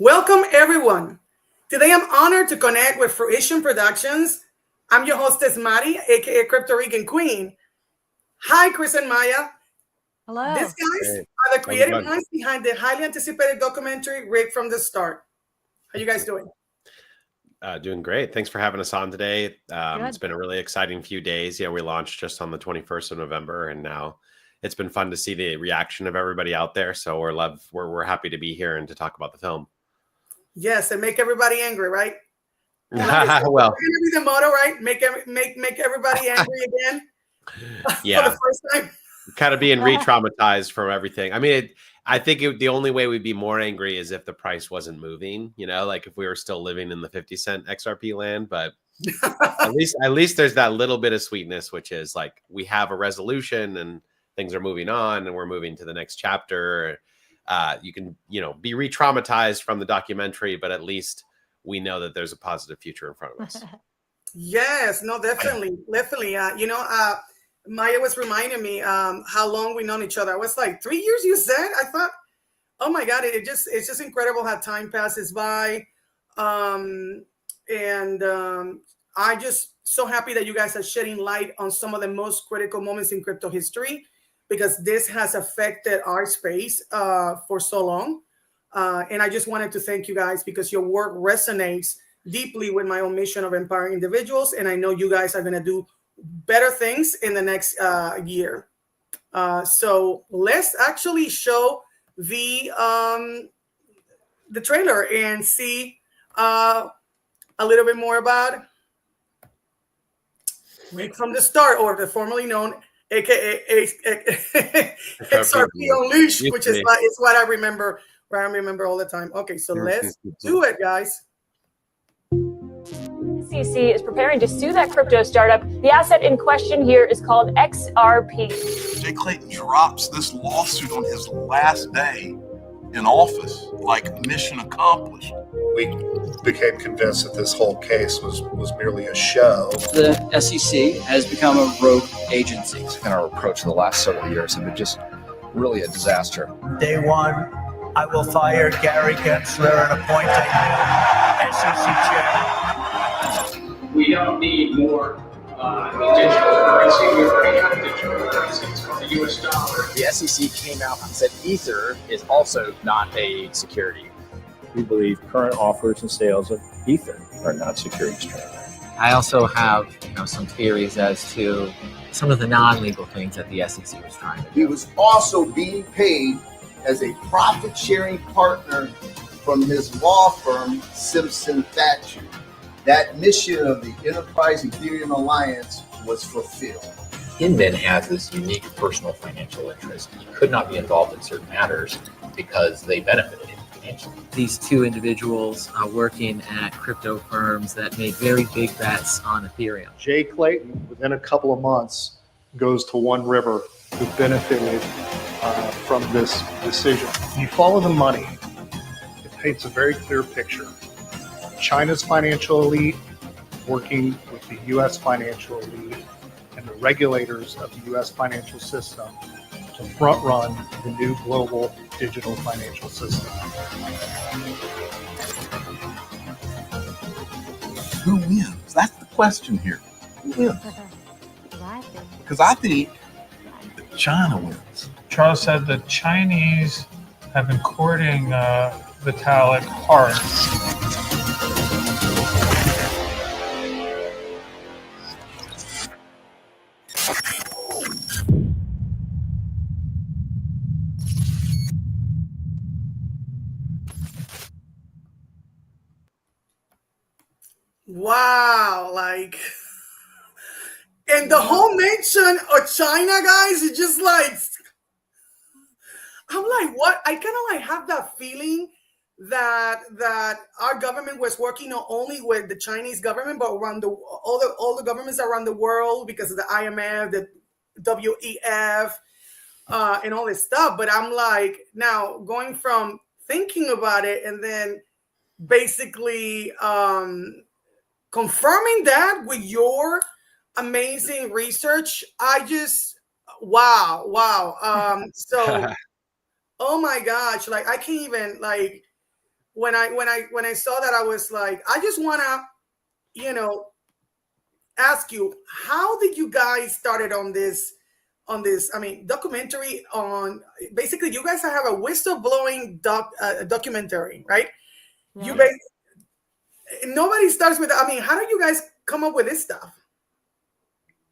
Welcome, everyone. Today, I'm honored to connect with Fruition Productions. I'm your hostess, Mari, aka Crypto Rican Queen. Hi, Chris and Maya. These Hello. guys Hey, are the how's it creative going? minds behind the highly anticipated documentary Rigged from the Start. How you guys doing? Doing great. Thanks for having us on today. It's Good. been a really exciting few days. Yeah, we launched just on the 21st of November, and now it's been fun to see the reaction of everybody out there. So we're happy to be here and to talk about the film. Yes, and make everybody angry, right? Like, it's Well, gonna be the motto, right? Make everybody angry again for yeah, the first time. kind of being re-traumatized from everything. I mean, I think the only way we'd be more angry is if the price wasn't moving. Like if we were still living in the 50-cent XRP land. But at least there's that little bit of sweetness, which is like we have a resolution and things are moving on and we're moving to the next chapter. You can be re-traumatized from the documentary, but at least we know that there's a positive future in front of us. Yes, no, definitely. Maya was reminding me how long we've known each other. I was like, 3 years, you said? I thought, oh my God, it's just incredible how time passes by. And I just so happy that you guys are shedding light on some of the most critical moments in crypto history, because this has affected our space for so long. And I just wanted to thank you guys because your work resonates deeply with my own mission of empowering individuals. And I know you guys are going to do better things in the next year. So let's actually show the trailer and see a little bit more about Rigged from the Start, or the formerly known aka XRP Unleashed, which is what I remember. I remember all the time. Okay, so let's do it, guys. SEC is preparing to sue that crypto startup. The asset in question here is called XRP. Jay Clayton drops this lawsuit on his last day in office, like mission accomplished. We became convinced that this whole case was merely a show. The SEC has become a rogue agency. And our approach in the last several years have been just really a disaster. Day one, I will fire Gary Gensler and appoint a new SEC chairman. We don't need more digital currency. We already have digital currency. It's called the US dollar. The SEC came out and said Ether is also not a security. We believe current offers and sales of Ether are not securities transactions. I also have some theories as to some of the non-legal things that the SEC was trying to do. He was also being paid as a profit-sharing partner from his law firm, Simpson Thacher. That mission of the Enterprise Ethereum Alliance was fulfilled. Hinman has this unique personal financial interest. He could not be involved in certain matters because they benefited him financially. These two individuals are working at crypto firms that made very big bets on Ethereum. Jay Clayton, within a couple of months, goes to One River, who benefited from this decision. You follow the money, it paints a very clear picture. China's financial elite working with the U.S. financial elite and the regulators of the U.S. financial system to front run the new global digital financial system. Who wins? That's the question here. Who wins? Because I think that China wins. Charles said the Chinese have been courting Vitalik hard. Wow, like, and the whole mention of China, guys, is just like, I'm like, what? I kind of like have that feeling that our government was working not only with the Chinese government, but around all the governments around the world, because of the IMF, the WEF, and all this stuff. But I'm like, now going from thinking about it and then basically confirming that with your amazing research, I just, wow. So, oh my gosh, like I can't even, like, when I saw that, I was like, I just want to, ask you, how did you guys started on this, I mean, documentary on, basically you guys have a whistleblowing documentary, right? Yeah. You basically, nobody starts with, I mean, how do you guys come up with this stuff?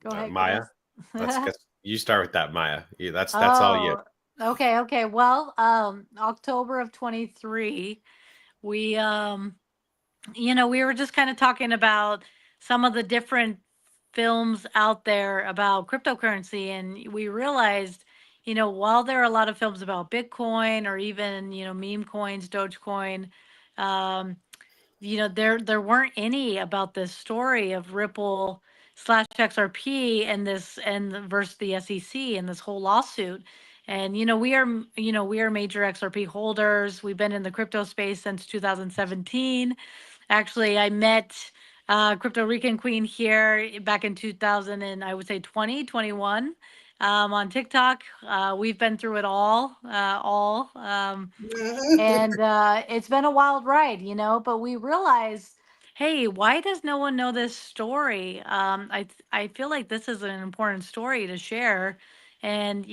Go ahead, Maya. Chris. You start with that, Maya. That's all you. Okay. Well, October of 23, we we were just kind of talking about some of the different films out there about cryptocurrency, and we realized, while there are a lot of films about Bitcoin or even, meme coins, Dogecoin, um, there weren't any about this story of Ripple slash XRP and versus the SEC and this whole lawsuit. And we are major XRP holders. We've been in the crypto space since 2017. Actually, I met Crypto Rican Queen here back in 2000 and I would say 2021 on TikTok. We've been through it all. And it's been a wild ride, but we realized, hey, why does no one know this story? I feel like this is an important story to share. And,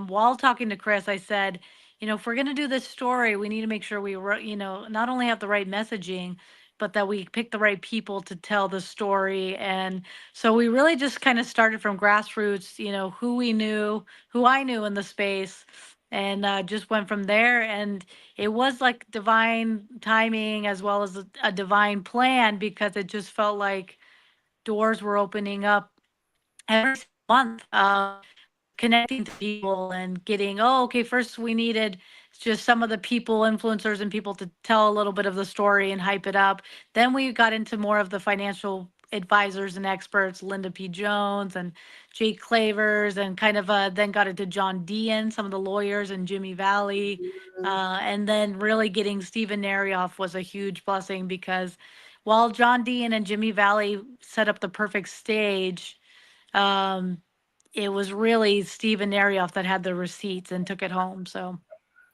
while talking to Chris, I said, if we're going to do this story, we need to make sure we, not only have the right messaging, but that we pick the right people to tell the story. And so we really just kind of started from grassroots, who I knew in the space, and just went from there. And it was like divine timing as well as a divine plan, because it just felt like doors were opening up every month, connecting to people and getting, okay, first we needed just some of the people, influencers and people to tell a little bit of the story and hype it up. Then we got into more of the financial advisors and experts, Linda P. Jones and Jake Clavers, and kind of then got into John Dean, some of the lawyers, and Jimmy Valley. And then really getting Stephen Narioff was a huge blessing, because while John Dean and Jimmy Valley set up the perfect stage, it was really Stephen Narioff that had the receipts and took it home. So,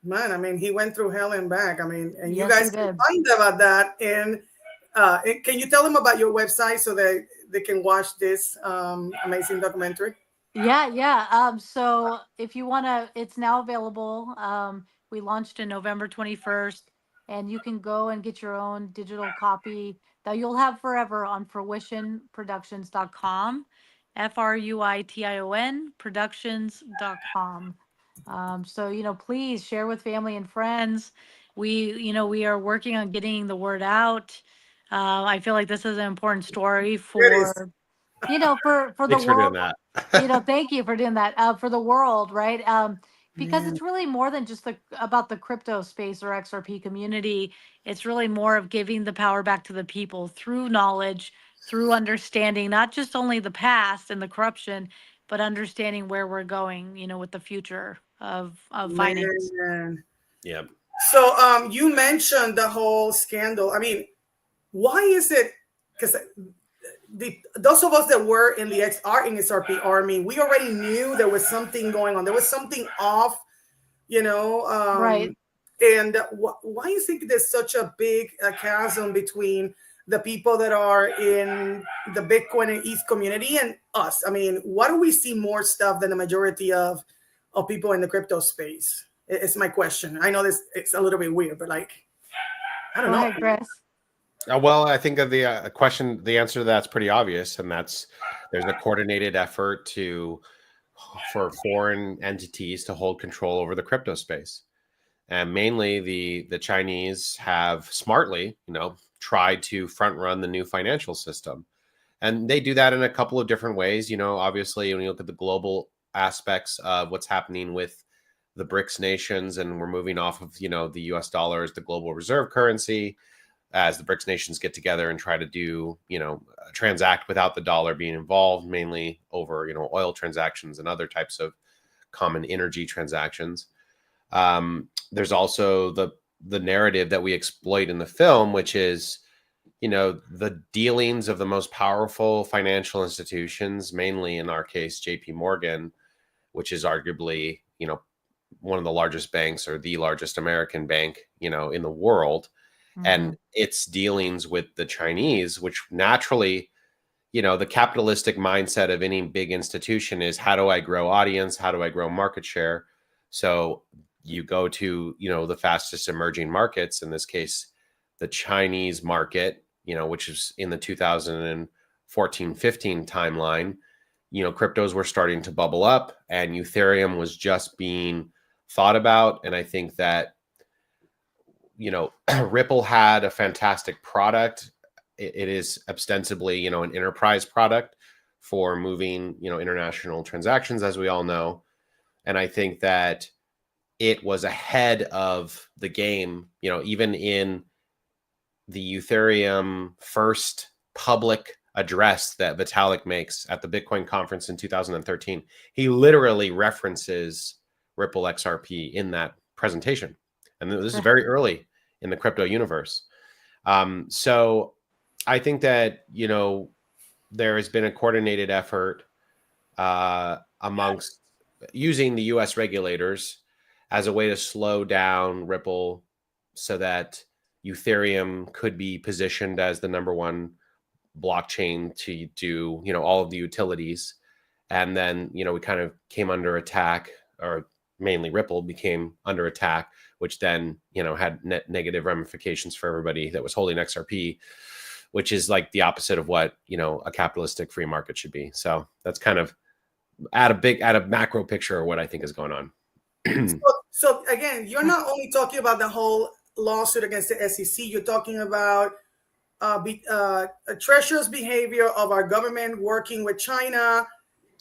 man, I mean, he went through hell and back. I mean, and yes, you guys can find about that. And can you tell them about your website so that they can watch this amazing documentary? Yeah. So if you want to, it's now available. We launched in November 21st, and you can go and get your own digital copy that you'll have forever on fruitionproductions.com, FRUITION productions.com. So, please share with family and friends. We are working on getting the word out. I feel like this is an important story for the Thanks for doing world. that. Thank you for doing that, for the world, right? Because it's really more than just about the crypto space or XRP community. It's really more of giving the power back to the people through knowledge, through understanding not just only the past and the corruption, but understanding where we're going, with the future of finance. Man. Yeah. So you mentioned the whole scandal. I mean, why is it? Because those of us that were in the XRP army, we already knew there was something going on. There was something off, Right. And why is it there's such a big chasm between the people that are in the Bitcoin and ETH community and us? I mean, why do we see more stuff than the majority of people in the crypto space? It's my question. I know it's a little bit weird, but I don't know. Go ahead, Chris. Well, I think of the answer to that's pretty obvious, and there's a coordinated effort for foreign entities to hold control over the crypto space, and mainly the Chinese have smartly, tried to front run the new financial system, and they do that in a couple of different ways. Obviously, when you look at the global aspects of what's happening with the BRICS nations, and we're moving off of the U.S. dollar as the global reserve currency, as the BRICS nations get together and try to do, transact without the dollar being involved, mainly over, oil transactions and other types of common energy transactions. There's also the narrative that we exploit in the film, which is, the dealings of the most powerful financial institutions, mainly in our case, JP Morgan, which is arguably, one of the largest banks or the largest American bank, in the world. And its dealings with the Chinese, which naturally, the capitalistic mindset of any big institution is, how do I grow audience? How do I grow market share? So you go to, the fastest emerging markets, in this case, the Chinese market, which is in the 2014-15 timeline. Cryptos were starting to bubble up, and Ethereum was just being thought about. And I think that, Ripple had a fantastic product. It is ostensibly, an enterprise product for moving, international transactions, as we all know. And I think that it was ahead of the game, even in the Ethereum first public address that Vitalik makes at the Bitcoin conference in 2013. He literally references Ripple XRP in that presentation. And this is very early in the crypto universe. So I think that, there has been a coordinated effort amongst using the US regulators as a way to slow down Ripple so that Ethereum could be positioned as the number one blockchain to do, all of the utilities. And then, we kind of came under attack, or mainly Ripple became under attack, which then, had negative ramifications for everybody that was holding XRP, which is like the opposite of what, a capitalistic free market should be. So that's kind of at a macro picture of what I think is going on. So again, you're not only talking about the whole lawsuit against the SEC, you're talking about a treacherous behavior of our government working with China.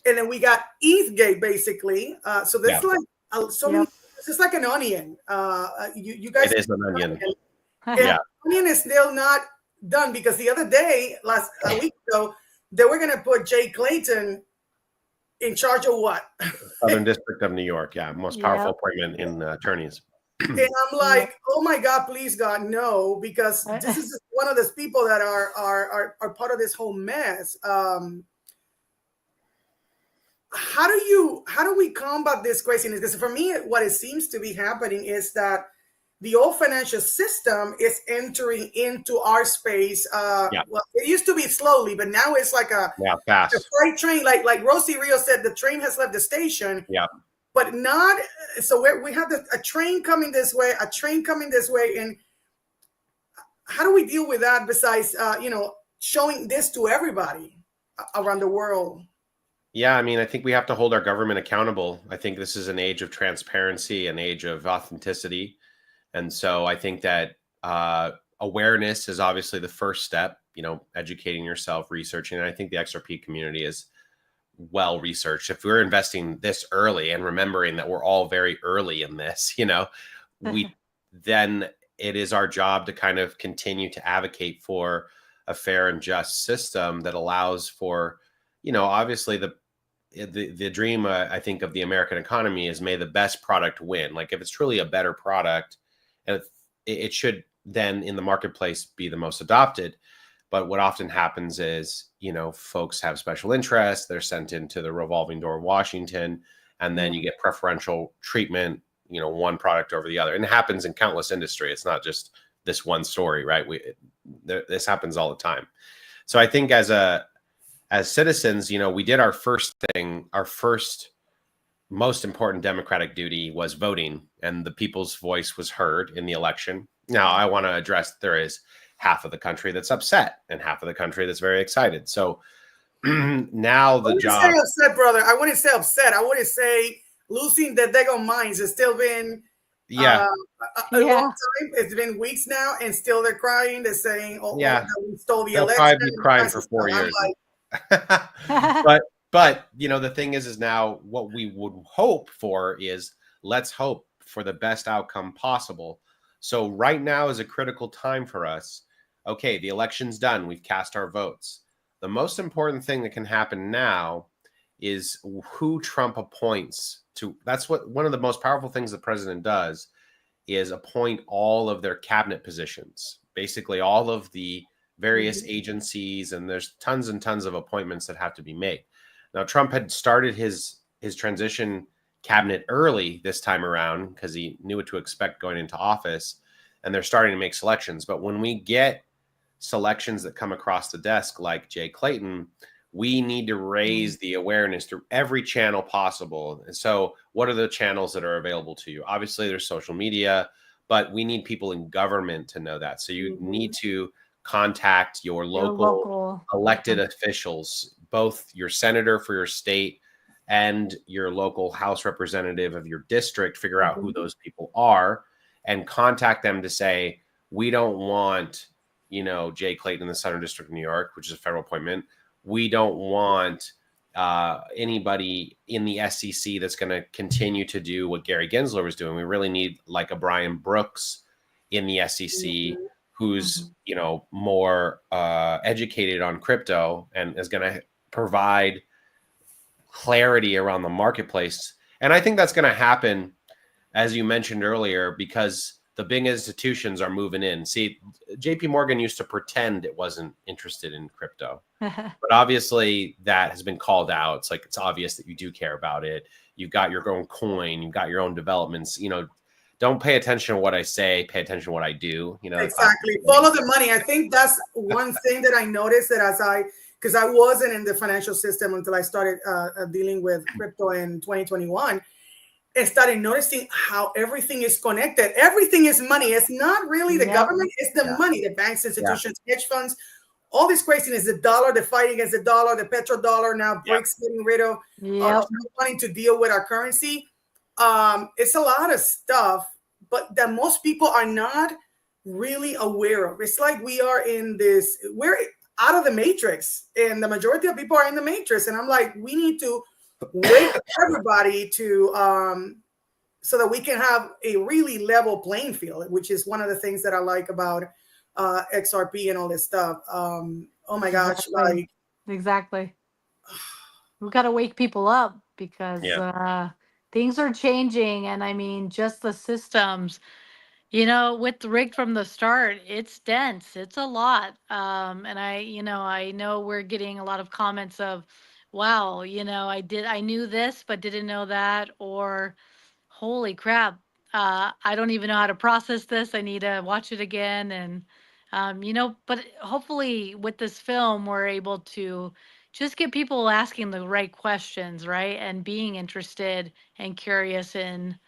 And then we got ETHgate, basically. So there's many. This is like an onion. You guys. It is an onion. Yeah. Onion is still not done, because the other day, a week ago, they were going to put Jay Clayton in charge of what? Southern District of New York. Yeah, most powerful appointment in attorneys. And I'm like, oh my God, please God, no, because this is one of those people that are part of this whole mess. How do we combat this craziness? Because for me, what it seems to be happening is that the old financial system is entering into our space. Well, it used to be slowly, but now it's like fast. A freight train. Like Rosie Rio said, the train has left the station. Yeah. But not so. We have a train coming this way, and how do we deal with that? Besides, showing this to everybody around the world. Yeah, I mean, I think we have to hold our government accountable. I think this is an age of transparency, an age of authenticity. And so I think that awareness is obviously the first step, educating yourself, researching. And I think the XRP community is well researched. If we're investing this early and remembering that we're all very early in this, then it is our job to kind of continue to advocate for a fair and just system that allows for, obviously the dream, I think, of the American economy is may the best product win. Like, if it's truly a better product, and it should then in the marketplace be the most adopted. But what often happens is, folks have special interests. They're sent into the revolving door of Washington, and then you get preferential treatment, one product over the other. And it happens in countless industry. It's not just this one story, right? This happens all the time. So I think as citizens, we did our first thing. Our first most important democratic duty was voting, and the people's voice was heard in the election. Now, I want to address there is half of the country that's upset and half of the country that's very excited. So now the job. I wouldn't say upset, brother. I wouldn't say upset. I wouldn't say losing their daggone minds. It's still been a long time. It's been weeks now, and still they're crying. They're saying, "Oh, we stole the election." They'll probably be crying for 4 years. But the thing is now what we would hope for is, let's hope for the best outcome possible. So right now is a critical time for us. Okay, the election's done. We've cast our votes. The most important thing that can happen now is who Trump appoints to. That's what one of the most powerful things the president does is appoint all of their cabinet positions, basically all of the various agencies, and there's tons and tons of appointments that have to be made. Now, Trump had started his transition cabinet early this time around because he knew what to expect going into office, and they're starting to make selections. But when we get selections that come across the desk like Jay Clayton, we need to raise the awareness through every channel possible. And so what are the channels that are available to you? Obviously, there's social media, but we need people in government to know that. So you need to contact your local elected officials, both your senator for your state and your local House representative of your district, figure out who those people are and contact them to say, we don't want, you know, Jay Clayton in the Southern District of New York, which is a federal appointment. We don't want anybody in the SEC that's going to continue to do what Gary Gensler was doing. We really need like a Brian Brooks in the SEC who's, you know, more educated on crypto and is going to provide clarity around the marketplace. And I think that's going to happen, as you mentioned earlier, because the big institutions are moving in. See, JP Morgan used to pretend it wasn't interested in crypto, but obviously that has been called out. It's like, it's obvious that you do care about it. You've got your own coin, you've got your own developments, you know, don't pay attention to what I say, pay attention to what I do, you know. Exactly. Follow the money. I think that's one thing that I noticed that because I wasn't in the financial system until I started dealing with crypto in 2021. And started noticing how everything is connected. Everything is money. It's not really the government. It's the money. The banks, institutions, hedge funds, all this craziness. The dollar, the fight against the dollar, the petrodollar. Now BRICS getting rid of not wanting to deal with our currency. It's a lot of stuff, but that most people are not really aware of. It's like we're out of the matrix, and the majority of people are in the matrix. And I'm like, we need to wake everybody to so that we can have a really level playing field, which is one of the things that I like about XRP and all this stuff. Oh my gosh, like exactly. We've got to wake people up because things are changing, and I mean, just the systems. You know, with rigged from the start, it's dense. It's a lot. And I know we're getting a lot of comments of, wow, you know, I knew this, but didn't know that, or holy crap, I don't even know how to process this. I need to watch it again. And, you know, but hopefully with this film, we're able to just get people asking the right questions, right? And being interested and curious in,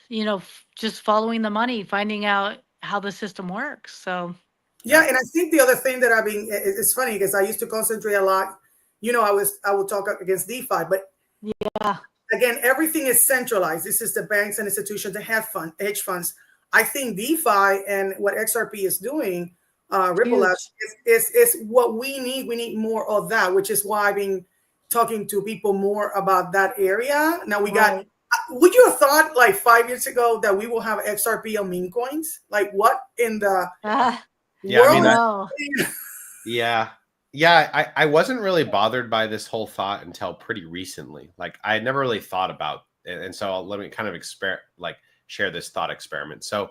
you know, just following the money, finding out how the system works. So, yeah. And I think the other thing that it's funny because I used to concentrate a lot. You know, I would talk against DeFi, but again, everything is centralized. This is the banks and institutions, the hedge funds. I think DeFi and what XRP is doing, Ripple Labs, is what we need. We need more of that, which is why I've been talking to people more about that area. Now we got. Would you have thought like 5 years ago that we will have XRP on meme coins? Like what in the world? I wasn't really bothered by this whole thought until pretty recently. Like I had never really thought about it. And so let me kind of share this thought experiment. So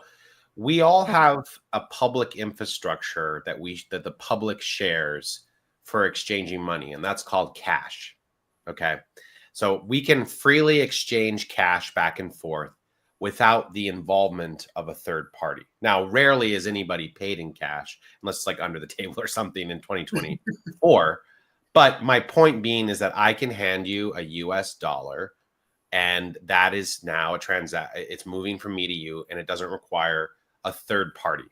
we all have a public infrastructure that the public shares for exchanging money, and that's called cash. Okay. So we can freely exchange cash back and forth without the involvement of a third party. Now, rarely is anybody paid in cash, unless it's like under the table or something in 2024. But my point being is that I can hand you a US dollar, and that is now it's moving from me to you, and it doesn't require a third party.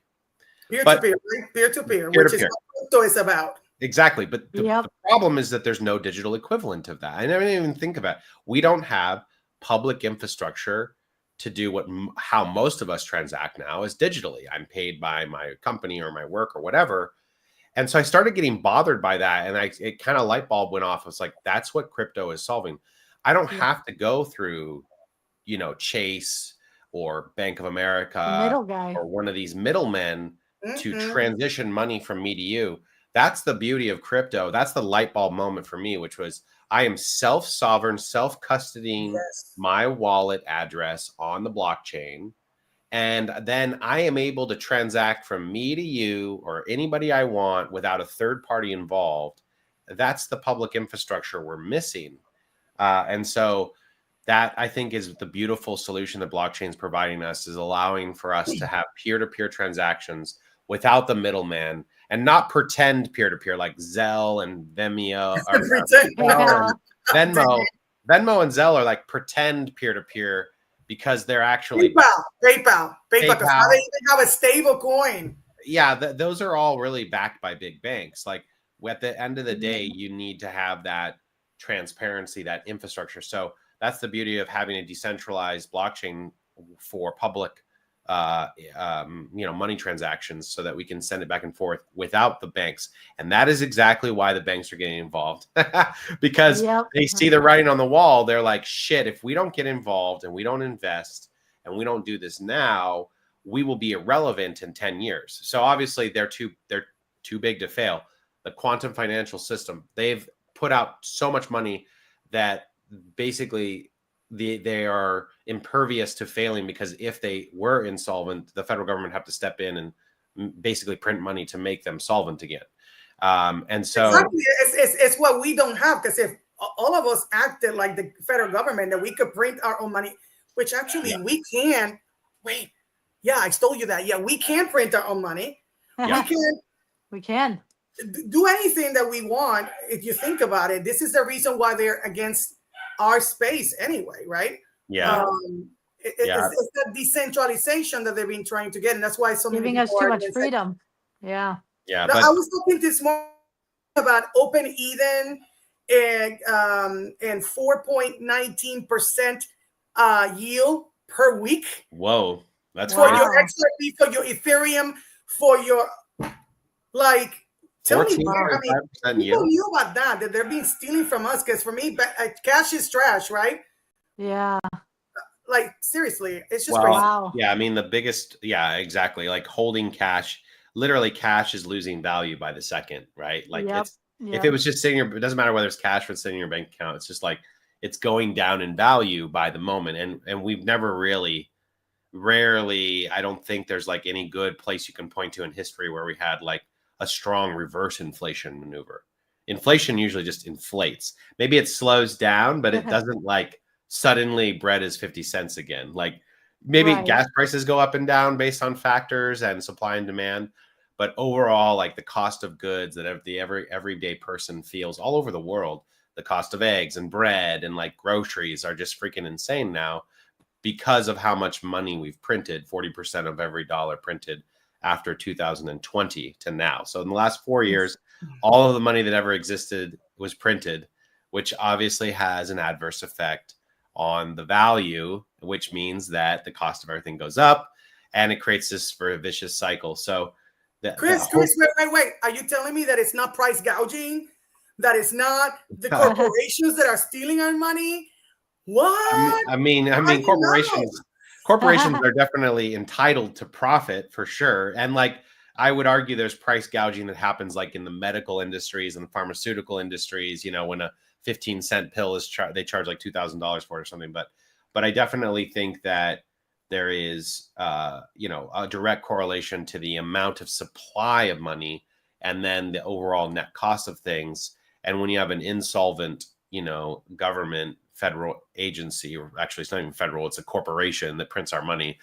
Peer-to-peer, right? Peer-to-peer, which is what crypto is about. Exactly. But the problem is that there's no digital equivalent of that. I never even think about it. We don't have public infrastructure to do how most of us transact now is digitally. I'm paid by my company or my work or whatever. And so I started getting bothered by that. And it kind of light bulb went off. It's like, that's what crypto is solving. I don't have to go through, you know, Chase or Bank of America or one of these middlemen to transition money from me to you. That's the beauty of crypto. That's the light bulb moment for me, which was I am self-sovereign, self-custodying my wallet address on the blockchain. And then I am able to transact from me to you or anybody I want without a third party involved. That's the public infrastructure we're missing. And so that I think is the beautiful solution that blockchain is providing us, is allowing for us to have peer-to-peer transactions without the middleman, and not pretend peer-to-peer like Zelle and Vimeo or Venmo. Venmo and Zelle are like pretend peer-to-peer because they're actually PayPal, because now they even have a stable coin. Yeah, those are all really backed by big banks. Like at the end of the day, you need to have that transparency, that infrastructure. So that's the beauty of having a decentralized blockchain for public money transactions, so that we can send it back and forth without the banks. And that is exactly why the banks are getting involved, because they see the writing on the wall. They're like, shit, if we don't get involved and we don't invest and we don't do this now, we will be irrelevant in 10 years. So obviously they're too big to fail. The quantum financial system, they've put out so much money that basically they are impervious to failing, because if they were insolvent, the federal government have to step in and basically print money to make them solvent again. And so exactly. It's what we don't have, because if all of us acted like the federal government, that we could print our own money, which actually we can. Wait, yeah, I told you that. Yeah, we can print our own money. We can do anything that we want. If you think about it, this is the reason why they're against our space anyway, right? Yeah. It's the decentralization that they've been trying to get, and that's why so many giving us too much freedom. Yeah. Yeah. But I was talking this morning about Open Eden and 4.19% yield per week. Whoa, that's for crazy. your XRP, for your Ethereum, for your Tell me, I mean, people knew about that they're being stealing from us. Because for me, cash is trash, right? Yeah. Like seriously, it's just crazy. Wow. Yeah, I mean the biggest. Yeah, exactly. Like holding cash. Literally, cash is losing value by the second, right? Like if it was just sitting here, it doesn't matter whether it's cash or it's sitting in your bank account. It's just like it's going down in value by the moment, and we've never rarely. I don't think there's like any good place you can point to in history where we had like a strong reverse inflation maneuver. Inflation usually just inflates. Maybe it slows down, but it doesn't like suddenly bread is 50 cents again. Like maybe gas prices go up and down based on factors and supply and demand, but overall, like the cost of goods that the everyday person feels all over the world, the cost of eggs and bread and like groceries are just freaking insane now because of how much money we've printed. 40% of every dollar printed after 2020 to now. So in the last 4 years, all of the money that ever existed was printed, which obviously has an adverse effect on the value, which means that the cost of everything goes up, and it creates this vicious cycle. So Chris, wait. Are you telling me that it's not price gouging? That it's not the corporations that are stealing our money? What? I mean, corporations are definitely entitled to profit for sure. And like, I would argue there's price gouging that happens like in the medical industries and the pharmaceutical industries, when a 15-cent pill is they charge like $2,000 for it or something. But I definitely think that there is, a direct correlation to the amount of supply of money and then the overall net cost of things. And when you have an insolvent, government, federal agency, or actually it's not even federal, it's a corporation that prints our money.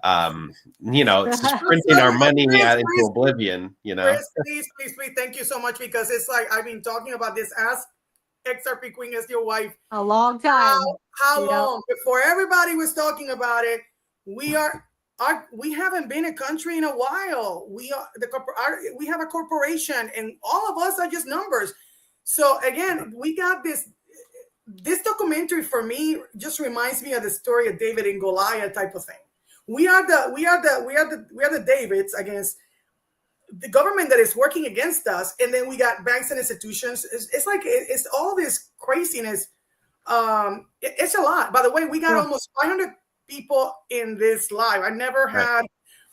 It's just printing our money into oblivion, Chris, please, thank you so much, because it's like I've been talking about this as XRP Queen, as your wife, a long time. How long? Before everybody was talking about it, we haven't been a country in a while. We have a corporation, and all of us are just numbers. So again, we got this documentary for me just reminds me of the story of David and Goliath type of thing. We are the Davids against the government that is working against us, and then we got banks and institutions. It's like it's all this craziness. It's a lot. By the way, we got almost 500 people in this live. I never had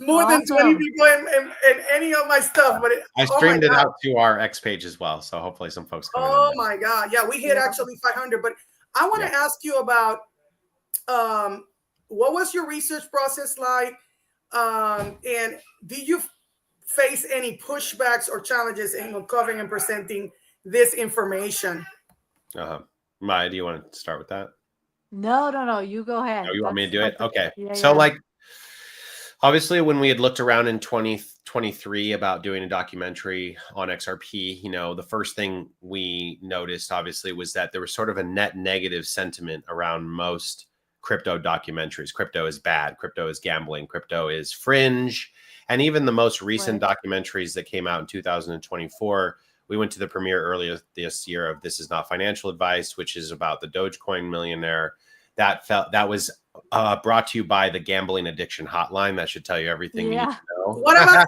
more than 20 people in any of my stuff, but I streamed it out to our X page as well, so hopefully some folks come in. My God. Yeah, we hit actually 500, but I want to ask you about what was your research process like, and did you face any pushbacks or challenges in uncovering and presenting this information? Maya, do you want to start with that? No. You go ahead. Oh, you want me to do it? That's Okay. yeah, So yeah. like, obviously when we had looked around in 2023 about doing a documentary on XRP, the first thing we noticed obviously was that there was sort of a net negative sentiment around most crypto documentaries. Crypto is bad. Crypto is gambling. Crypto is fringe. And even the most recent documentaries that came out in 2024, we went to the premiere earlier this year of This Is Not Financial Advice, which is about the Dogecoin millionaire. That was brought to you by the Gambling Addiction Hotline. That should tell you everything you need to know. What about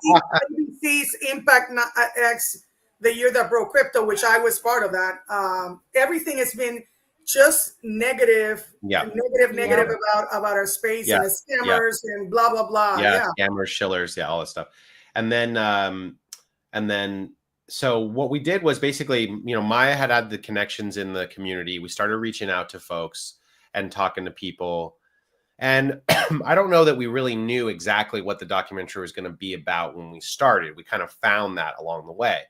ABC's Impact X, the year that broke crypto, which I was part of that? Everything has been just negative about our space and the scammers and blah blah blah. Scammers, shillers, all that stuff. And then so what we did was basically, Maya had the connections in the community. We started reaching out to folks and talking to people. And I don't know that we really knew exactly what the documentary was going to be about when we started. We kind of found that along the way.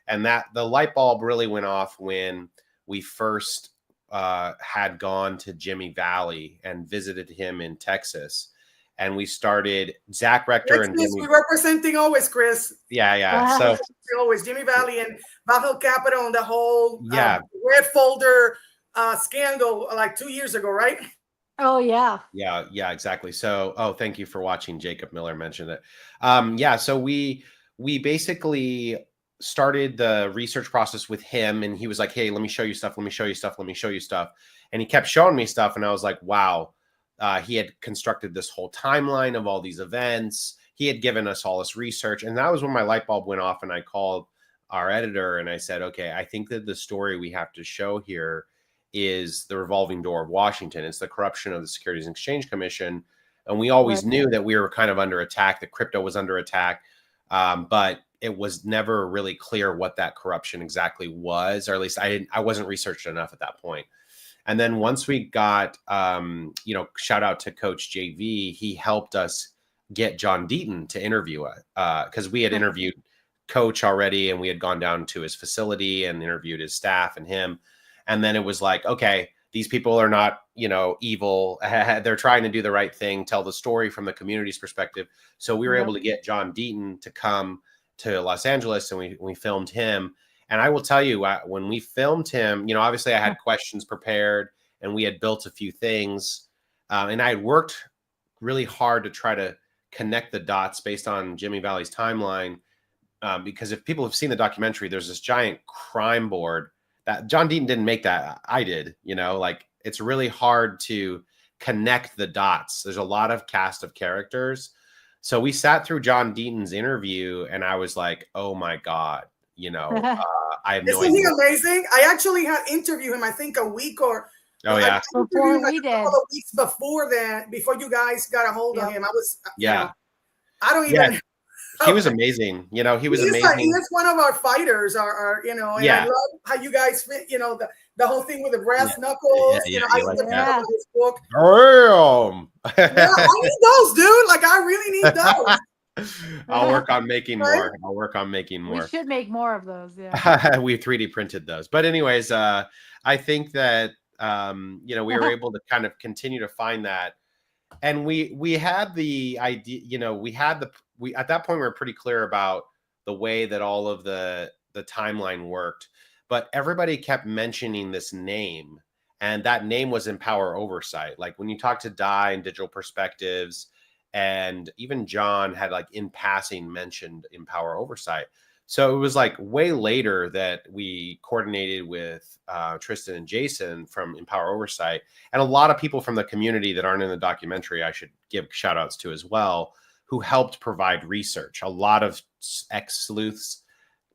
And that the light bulb really went off when we first had gone to Jimmy Valley and visited him in Texas. And we started, Zach Rector and Jimmy. We representing always, Chris. Yeah. So always Jimmy Valley and Bethel Capital and the whole red folder scandal like 2 years ago, right? Oh yeah. Yeah, exactly. So, thank you for watching. Jacob Miller mentioned it. So we basically started the research process with him, and he was like, "Hey, let me show you stuff. Let me show you stuff. Let me show you stuff." And he kept showing me stuff, and I was like, "Wow." He had constructed this whole timeline of all these events. He had given us all this research, and that was when my light bulb went off, and I called our editor and I said, "Okay, I think that the story we have to show here is the revolving door of Washington. It's the corruption of the Securities and Exchange Commission." And we always knew that we were kind of under attack, that crypto was under attack, but it was never really clear what that corruption exactly was, or at least I wasn't researched enough at that point. And then once we got, shout out to Coach JV, he helped us get John Deaton to interview us because we had interviewed Coach already, and we had gone down to his facility and interviewed his staff and him. And then it was like, okay, these people are not, evil. They're trying to do the right thing, tell the story from the community's perspective. So we were able to get John Deaton to come to Los Angeles, and we filmed him. And I will tell you, when we filmed him, obviously I had questions prepared and we had built a few things. And I had worked really hard to try to connect the dots based on Jimmy Valley's timeline. Because if people have seen the documentary, there's this giant crime board that John Deaton didn't make that. I did, it's really hard to connect the dots. There's a lot of cast of characters. So we sat through John Deaton's interview and I was like, oh my God. I have no idea. Isn't he amazing? I actually had interviewed him, I think a week or before we did. A couple of weeks before that, before you guys got a hold of him. I was I don't even he was amazing. He was amazing. He is one of our fighters, and I love how you guys fit, the whole thing with the brass knuckles. I like his book. Damn. I need those, dude. Like I really need those. I'll work on making more. We should make more of those. Yeah. We 3D printed those. But anyways, I think that we were able to kind of continue to find that. And we had the idea, we at that point we were pretty clear about the way that all of the timeline worked. But everybody kept mentioning this name, and that name was Empower Oversight. Like when you talk to Di and Digital Perspectives, and even John had like in passing mentioned Empower Oversight. So it was like way later that we coordinated with Tristan and Jason from Empower Oversight, and a lot of people from the community that aren't in the documentary, I should give shout outs to as well, who helped provide research. A lot of ex-sleuths,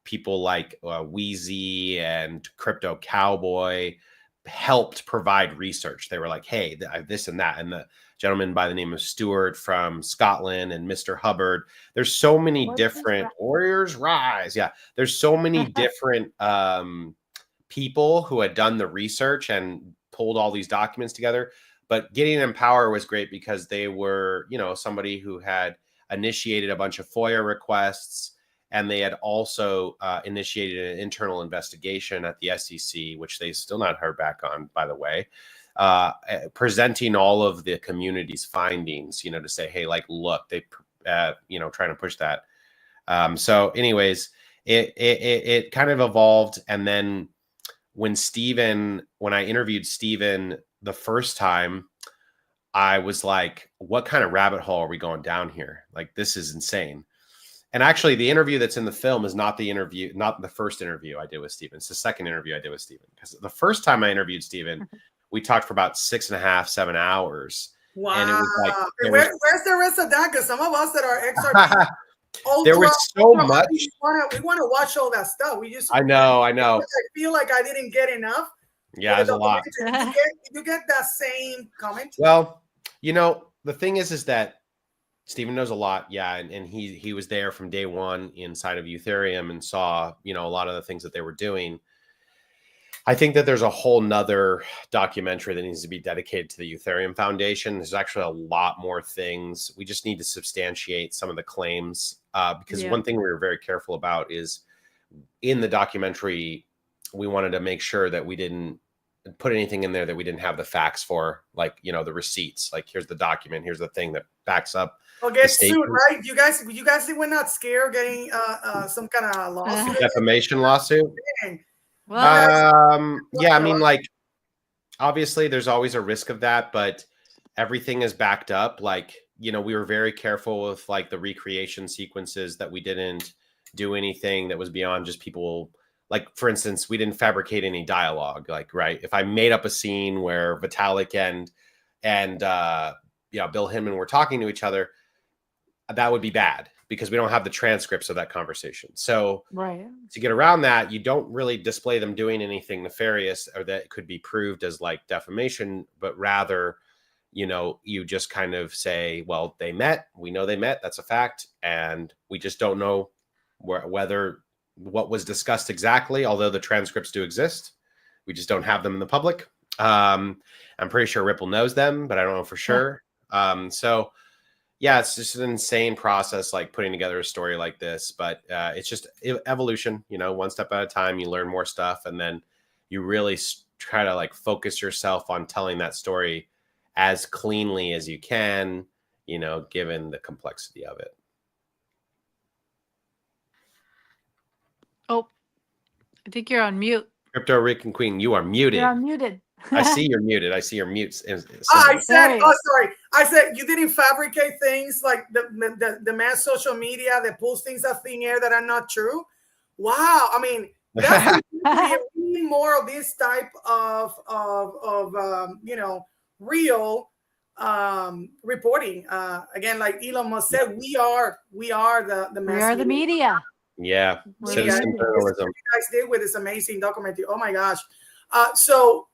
people like Wheezy and Crypto Cowboy helped provide research. They were like, hey, this and that. And the gentleman by the name of Stewart from Scotland and Mr. Hubbard. There's so many different Warriors Rise. Yeah. There's so many different people who had done the research and pulled all these documents together. But getting Empower was great because they were, somebody who had initiated a bunch of FOIA requests, and they had also initiated an internal investigation at the SEC, which they still not heard back on, by the way. presenting all of the community's findings, you know, to say, hey, like, look, they, you know, trying to push that. So anyways, it kind of evolved. And then when I interviewed Steven the first time, I was like, what kind of rabbit hole are we going down here? Like, this is insane. And actually, the interview that's in the film is not the first interview I did with Steven. It's the second interview I did with Steven. Because the first time I interviewed Steven, we talked for about 6.5, 7 hours. Wow. And it was like, where's the rest of that? Because some of us that are XRP there was so much. We want to watch all that stuff. We just I know. I feel like I didn't get enough. Yeah, there's a lot. You get that same comment. Well, you know, the thing is that Steven knows a lot. Yeah. And he was there from day one inside of Ethereum and saw, you know, a lot of the things that they were doing. I think that there's a whole nother documentary that needs to be dedicated to the Ethereum Foundation. There's actually a lot more things. We just need to substantiate some of the claims because one thing we were very careful about is in the documentary, we wanted to make sure that we didn't put anything in there that we didn't have the facts for, like, you know, the receipts, like here's the document, here's the thing that backs up. Well, get sued, right? You guys were not scared getting some kind of lawsuit, defamation lawsuit. Well, yeah, I mean, like, obviously there's always a risk of that, but everything is backed up. Like, you know, we were very careful with like the recreation sequences, that we didn't do anything that was beyond just people. Like, for instance, we didn't fabricate any dialogue. Like, right, if I made up a scene where Vitalik and Bill Hinman were talking to each other, that would be bad because we don't have the transcripts of that conversation. So to get around that, you don't really display them doing anything nefarious or that could be proved as like defamation, but rather, you know, you just kind of say, well, they met, we know they met, that's a fact. And we just don't know whether what was discussed exactly, although the transcripts do exist. We just don't have them in the public. I'm pretty sure Ripple knows them, but I don't know for sure. So yeah, it's just an insane process, like putting together a story like this, but it's just evolution, you know, one step at a time. You learn more stuff, and then you really try to like focus yourself on telling that story as cleanly as you can, you know, given the complexity of it. Oh, I think you're on mute. Crypto Rican Queen, you are muted. You're unmuted. I see you're muted. I see your mutes. I said, oh, sorry. I said you didn't fabricate things like the mass social media that pulls things out of thin air that are not true. Wow. I mean, that's we need more of this type of you know, real reporting. Again, like Elon Musk said, we are the mass. We are the media. Yeah. Citizen journalism. What you guys did with this amazing documentary. Oh my gosh. So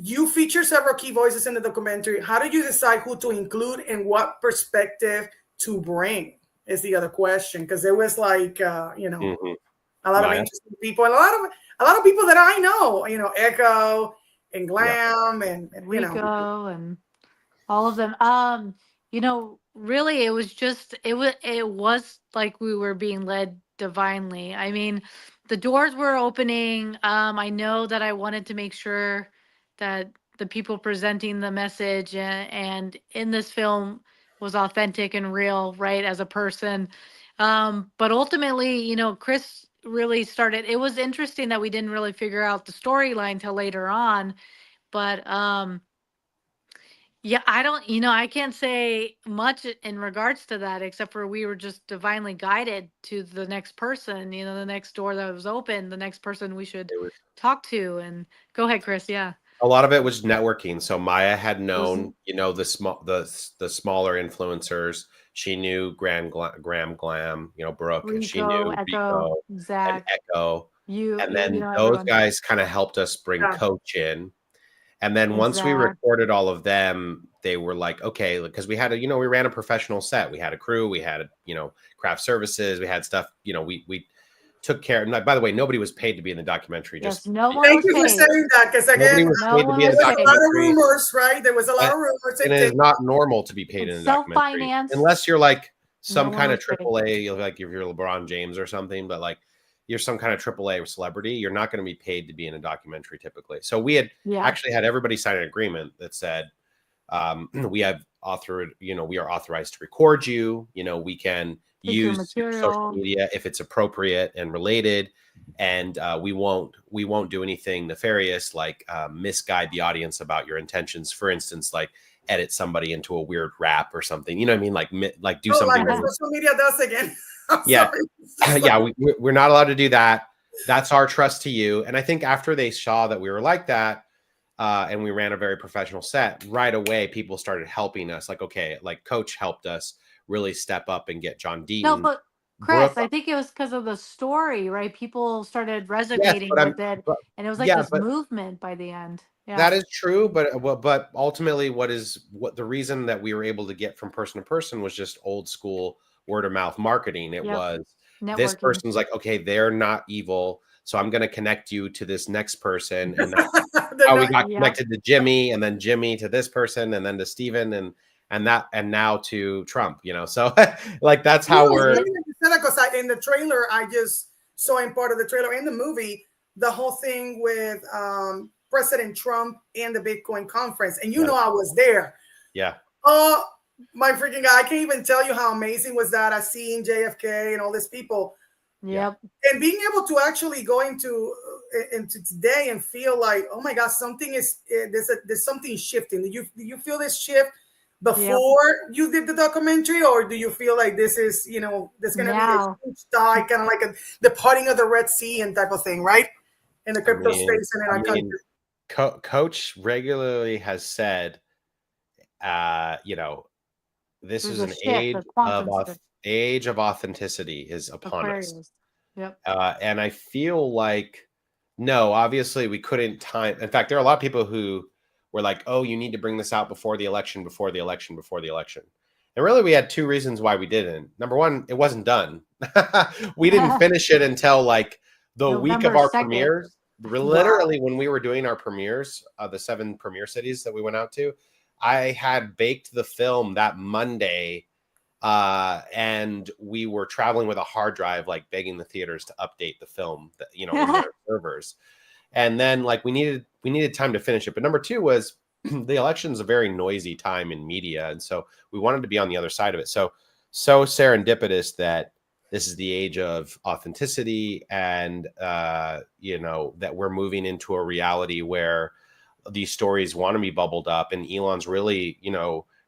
you feature several key voices in the documentary. How did you decide who to include and what perspective to bring is the other question. Because there was like, you know, a lot of interesting people and a lot of people that I know, you know, Echo and Glam and Rico, you know, and all of them. You know, really, it was like we were being led divinely. I mean, the doors were opening. I know that I wanted to make sure that the people presenting the message and in this film was authentic and real, right, as a person. But ultimately, you know, Chris really started. It was interesting that we didn't really figure out the storyline till later on. But yeah, I can't say much in regards to that, except for we were just divinely guided to the next person, you know, the next door that was open, the next person we should talk to. And go ahead, Chris. Yeah. A lot of it was networking. So Maya had known, you know, the smaller influencers. She knew Graham Glam, you know, Brooke, Rico, and she knew Echo, Rico Zach, and Echo. And then you know, those everyone. guys kind of helped us bring Coach in. And then once we recorded all of them, they were like, okay, because we had we ran a professional set. We had a crew, we had, you know, craft services, we had stuff, you know, we took care. And by the way, nobody was paid to be in the documentary. Yes, Just no one thank was you for paid. saying that, because again, nobody was paid to be in the there was a lot of documentary. rumors, right? There was a lot of rumors. And it is not normal to be paid in a documentary, self-financed. unless you're like some No kind one of was paid. AAA, like if you're LeBron James or something. But like, you're some kind of AAA celebrity, you're not going to be paid to be in a documentary typically. So we had Yeah. actually had everybody sign an agreement that said, we are authorized to record you. We can Take your use social material. media if it's appropriate and related, and we won't do anything nefarious like misguide the audience about your intentions. For instance, like edit somebody into a weird rap or something. You know what I mean? Like do something. Like social media does again. I'm Yeah, sorry. yeah, we're not allowed to do that. That's our trust to you. And I think after they saw that we were like that, and we ran a very professional set, right away people started helping us. Like, okay, like Coach helped us really step up and get John Deaton. No, but Chris, Brooke, I think it was because of the story, right? People started yes, resonating but with it, and it was like yeah, this but movement by the end. Yeah. that is true. But ultimately, what the reason that we were able to get from person to person was just old school word of mouth marketing. It Yep. was this Networking. person's like, okay, they're not evil, so I'm going to connect you to this next person, and that's how we got Yep. connected to Jimmy, and then Jimmy to this person, and then to Steven, and now to Trump. So like that's how we're. Because in the trailer, I just saw in part of the trailer in the movie the whole thing with President Trump and the Bitcoin conference, and I was there. Yeah. Oh my freaking God! I can't even tell you how amazing was that. I seen JFK and all these people. Yep. And being able to actually go into today and feel like, oh my God, something is there's something shifting. Do you feel this shift before you did the documentary, or do you feel like this is there's going to be a huge die, kind of like the parting of the Red Sea and type of thing, right? In the crypto space and in our country. Coach regularly has said, this is an age of authenticity is upon us. Yep. And I feel like, no, obviously we couldn't time. In fact, there are a lot of people who were like, oh, you need to bring this out before the election. And really, we had two reasons why we didn't. Number one, it wasn't done. We didn't finish it until like the week of our 2nd. premieres. Literally, when we were doing our premieres, the 7 premiere cities that we went out to, I had baked the film that Monday, and we were traveling with a hard drive, like begging the theaters to update the film, in their servers. And then like we needed time to finish it. But number two was the election's a very noisy time in media, and so we wanted to be on the other side of it. So serendipitous that this is the age of authenticity, and that we're moving into a reality where these stories want to be bubbled up, and Elon's really,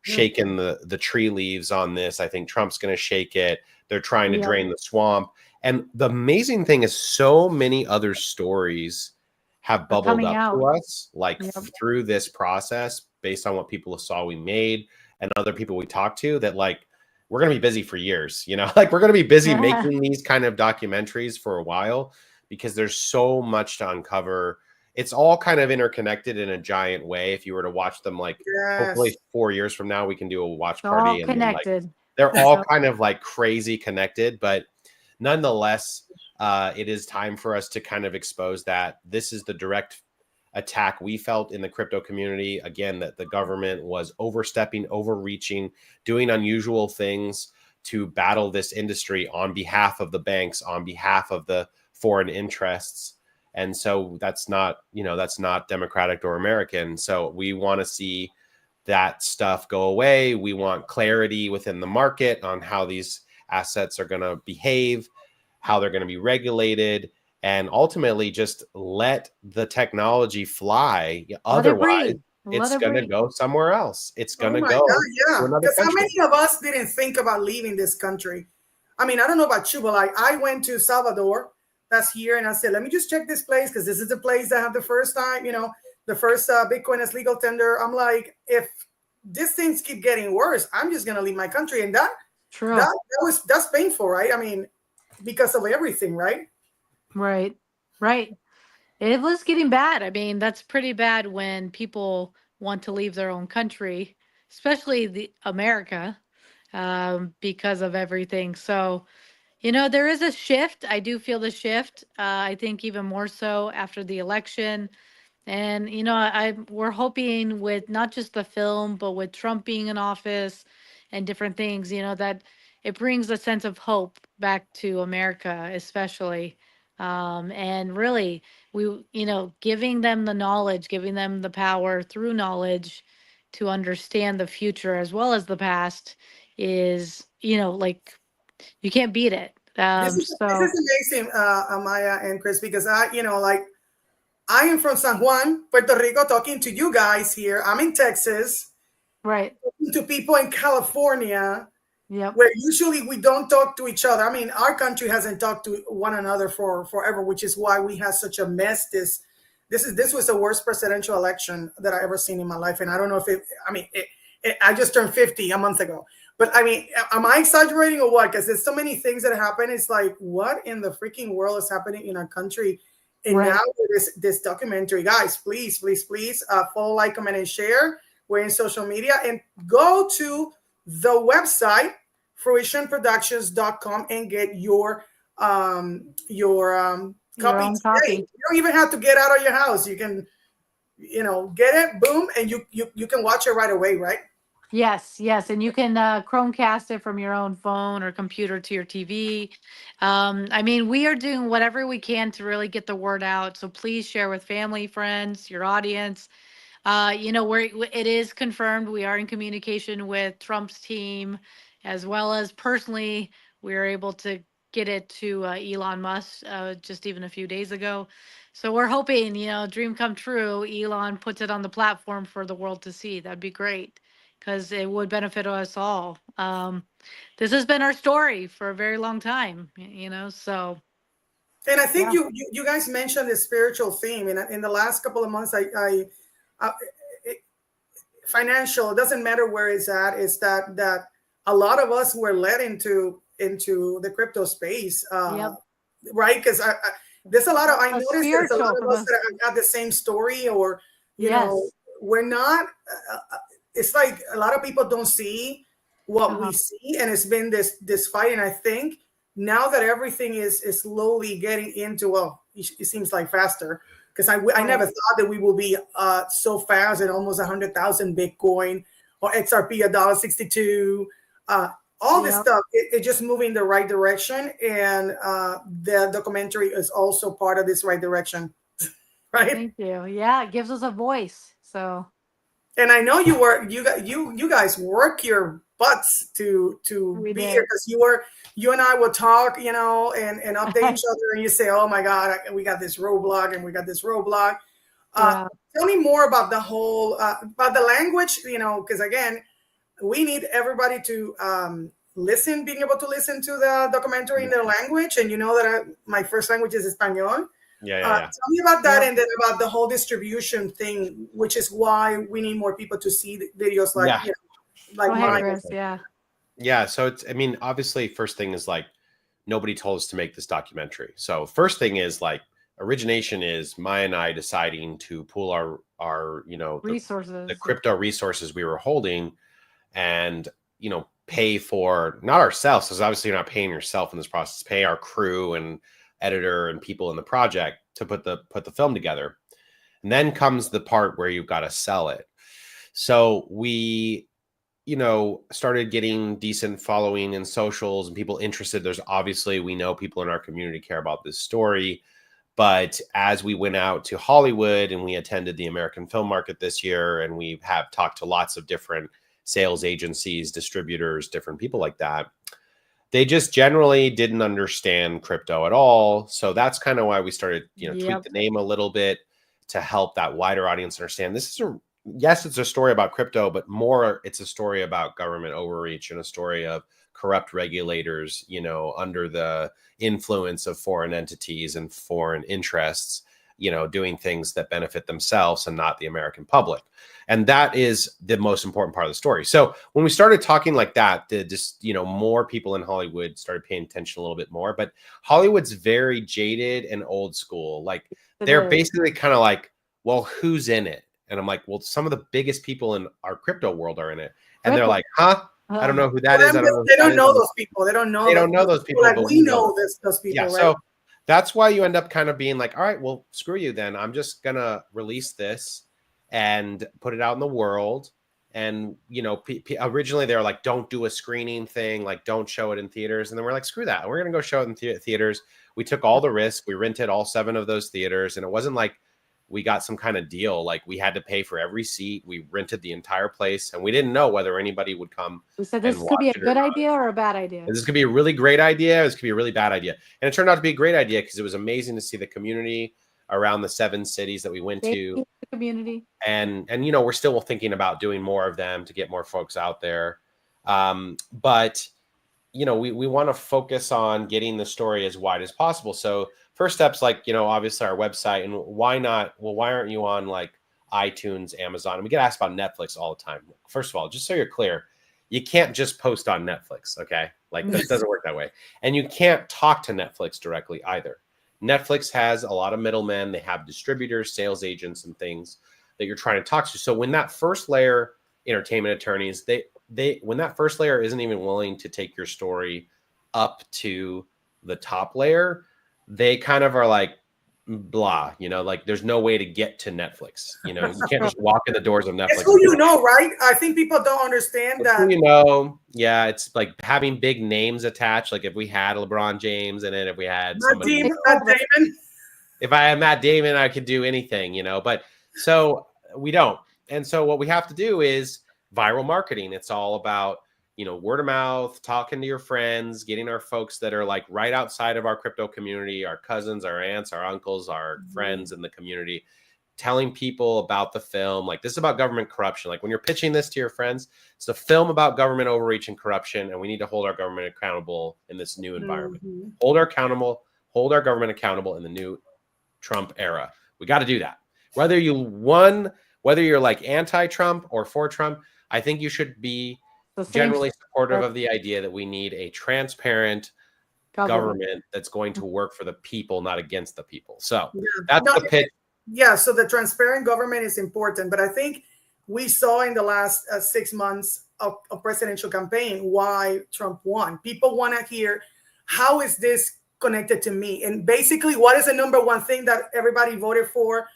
shaking the tree leaves on this. I think Trump's going to shake it. They're trying to drain the swamp. And the amazing thing is so many other stories have bubbled up to us, like through this process, based on what people saw we made and other people we talked to, that like, we're going to be busy for years, like we're going to be busy making these kind of documentaries for a while, because there's so much to uncover. It's all kind of interconnected in a giant way. If you were to watch them, like hopefully 4 years from now, we can do a watch party. All connected. They're all kind of like crazy connected, but nonetheless, it is time for us to kind of expose that this is the direct attack we felt in the crypto community. Again, that the government was overstepping, overreaching, doing unusual things to battle this industry on behalf of the banks, on behalf of the foreign interests. And so that's not democratic or American. So we want to see that stuff go away. We want clarity within the market on how these assets are going to behave, how they're going to be regulated, and ultimately just let the technology fly. Otherwise, it's going to go somewhere else. It's going to go to another Because how country. many of us didn't think about leaving this country? I mean, I don't know about you, but like I went to Salvador, that's here, and I said, let me just check this place, because this is the place that had the first time, the first Bitcoin as legal tender. I'm like, if these things keep getting worse, I'm just gonna leave my country, and that's painful, right? I mean, because of everything, right? Right. It was getting bad. I mean, that's pretty bad when people want to leave their own country, especially America, because of everything. So, there is a shift. I do feel the shift. I think even more so after the election. And, we're hoping with not just the film, but with Trump being in office and different things, that it brings a sense of hope back to America, especially. And really, giving them the knowledge, giving them the power through knowledge to understand the future as well as the past is, like you can't beat it. This is amazing, Amaya and Chris, because like I am from San Juan, Puerto Rico, talking to you guys here. I'm in Texas, right? Talking to people in California, Yep. where usually we don't talk to each other. I mean, our country hasn't talked to one another for forever, which is why we have such a mess. This was the worst presidential election that I ever seen in my life, and I don't know if it. I mean, I just turned 50 a month ago, but I mean, am I exaggerating or what? Because there's so many things that happen. It's like, what in the freaking world is happening in our country? And Right. now this documentary, guys, please, follow, like, comment, and share. We're in social media, and go to the website fruitionproductions.com and get your copy own today. copy. You don't even have to get out of your house. You can, get it, boom, and you can watch it right away, right? Yes, yes, and you can Chromecast it from your own phone or computer to your TV. I mean, we are doing whatever we can to really get the word out. So please share with family, friends, your audience. It is confirmed we are in communication with Trump's team, as well as personally, we were able to get it to Elon Musk just even a few days ago. So we're hoping, dream come true. Elon puts it on the platform for the world to see. That'd be great because it would benefit us all. This has been our story for a very long time, so. And I think you guys mentioned the spiritual theme in the last couple of months. Financial, it doesn't matter where it's at. It's that a lot of us were led into the crypto space, right? Because there's a lot of I noticed there's a lot of us that have got the same story, or we're not. It's like a lot of people don't see what we see, and it's been this fight. And I think now that everything is slowly getting into, it seems like faster, because I never thought that we will be so fast at almost 100,000 Bitcoin or XRP $1.62. All this stuff, it just moving in the right direction, and the documentary is also part of this right direction, right? Thank you. Yeah, it gives us a voice. So. And I know you guys work your butts to be here, because you and I will talk, and update each other, and you say, oh my God, we got this roadblock and we got this roadblock. Tell me more about the whole about the language, because again, we need everybody to being able to listen to the documentary in their language, and that my first language is Espanol. Tell me about that, and then about the whole distribution thing, which is why we need more people to see the videos like mine. Chris, Yeah. So it's, I mean, obviously, first thing is like nobody told us to make this documentary. So first thing is like origination is Maya and I deciding to pool our resources, the crypto resources we were holding, and pay for, not ourselves, because obviously you're not paying yourself in this process, pay our crew and editor and people in the project to put the film together. And then comes the part where you've got to sell it. So we started getting decent following in socials and people interested. There's obviously, we know people in our community care about this story. But as we went out to Hollywood and we attended the American film market this year, and we have talked to lots of different sales agencies, distributors, different people like that, they just generally didn't understand crypto at all. So that's kind of why we started, tweak the name a little bit to help that wider audience understand this is yes, it's a story about crypto, but more it's a story about government overreach and a story of corrupt regulators, under the influence of foreign entities and foreign interests, doing things that benefit themselves and not the American public. And that is the most important part of the story. So when we started talking like that, more people in Hollywood started paying attention a little bit more. But Hollywood's very jaded and old school. Like they're basically kind of like, well, who's in it? And I'm like, well, some of the biggest people in our crypto world are in it. And they're like, huh? I don't know who that is. They don't know those people. They don't know those people. Like we know those people. Yeah, right? So that's why you end up kind of being like, all right, well, screw you then. I'm just going to release this and put it out in the world. And, you know, originally they were like, don't do a screening thing, like don't show it in theaters. And then we're like, screw that. We're going to go show it in theaters. We took all the risk. We rented all 7 of those theaters. And it wasn't like we got some kind of deal. Like we had to pay for every seat. We rented the entire place and we didn't know whether anybody would come. We said this could be a good idea or a bad idea. This could be a really great idea. This could be a really bad idea. And it turned out to be a great idea because it was amazing to see the community around the 7 cities that we went to. Community. And you know, we're still thinking about doing more of them to get more folks out there. But you know, we want to focus on getting the story as wide as possible. So first steps, like, you know, obviously our website. And why not? Well, why aren't you on like iTunes, Amazon? And we get asked about Netflix all the time. First of all, just so you're clear, you can't just post on Netflix. Okay. Like that doesn't work that way. And you can't talk to Netflix directly either. Netflix has a lot of middlemen. They have distributors, sales agents, and things that you're trying to talk to. So when that first layer, entertainment attorneys, when that first layer isn't even willing to take your story up to the top layer, they kind of are like, blah, you know, like there's no way to get to Netflix. You know, you can't just walk in the doors of Netflix. It's who you know, right? I think people don't understand that. You know, yeah, it's like having big names attached. Like if we had LeBron James in it, if we had somebody, Matt Damon. If I had Matt Damon, I could do anything, you know, but so we don't. And so what we have to do is viral marketing. It's all about, you know, word of mouth, talking to your friends, getting our folks that are like right outside of our crypto community, our cousins, our aunts, our uncles, our friends in the community, telling people about the film. Like this is about government corruption. Like when you're pitching this to your friends, it's a film about government overreach and corruption. And we need to hold our government accountable in this new environment. Hold our government accountable in the new Trump era. We got to do that. Whether you're like anti-Trump or for Trump, I think you should be generally supportive of the idea that we need a transparent government that's going to work for the people, not against the people. So that's the pitch. Yeah, so the transparent government is important, but I think we saw in the last 6 months of presidential campaign why Trump won. People want to hear, how is this connected to me? And basically, what is the number one thing that everybody voted for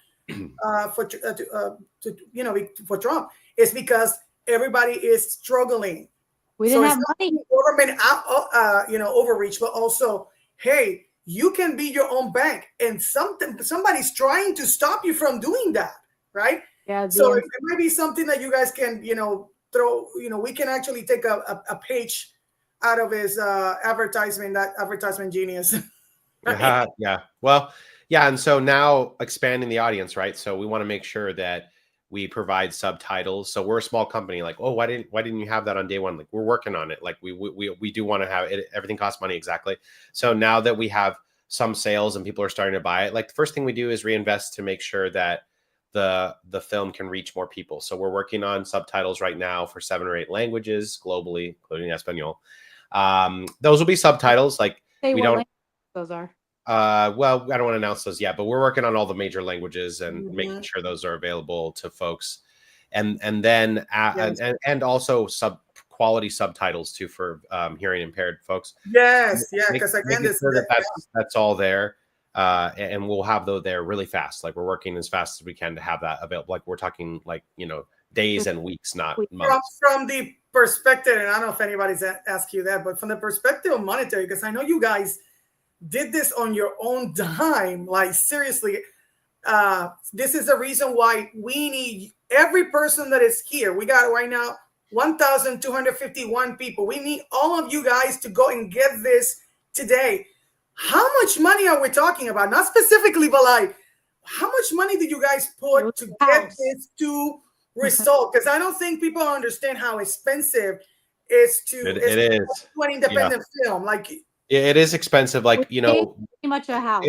Trump? Is because everybody is struggling. We didn't have money. Government, overreach, but also, hey, you can be your own bank, and somebody's trying to stop you from doing that, right? Yeah. So it might be something that you guys can, throw. We can actually take a page out of his advertisement. That advertisement genius. Right? Yeah. Well, yeah, and so now expanding the audience, right? So we want to make sure that we provide subtitles. So we're a small company. Like, oh, why didn't you have that on day one? Like, we're working on it. Like, we do want to have it. Everything costs money, exactly. So now that we have some sales and people are starting to buy it, like the first thing we do is reinvest to make sure that the film can reach more people. So we're working on subtitles right now for 7 or 8 languages globally, including Espanol. Those will be subtitles. Like we don't. Those are. Well, I don't want to announce those yet, but we're working on all the major languages and making sure those are available to folks, and then and also quality subtitles too for hearing impaired folks. Yes, yeah, because again, that's all there, and we'll have those there really fast. Like we're working as fast as we can to have that available. Like we're talking days and weeks, not months. From the perspective, and I don't know if anybody's asked you that, but from the perspective of monetary, because I know you guys did this on your own dime. Like seriously, this is the reason why we need every person that is here. We got right now 1,251 people. We need all of you guys to go and get this today. How much money are we talking about? Not specifically, but like, how much money did you guys put to get this to result? Because I don't think people understand how expensive it is to an independent film. Like. It is expensive, like pretty much a house.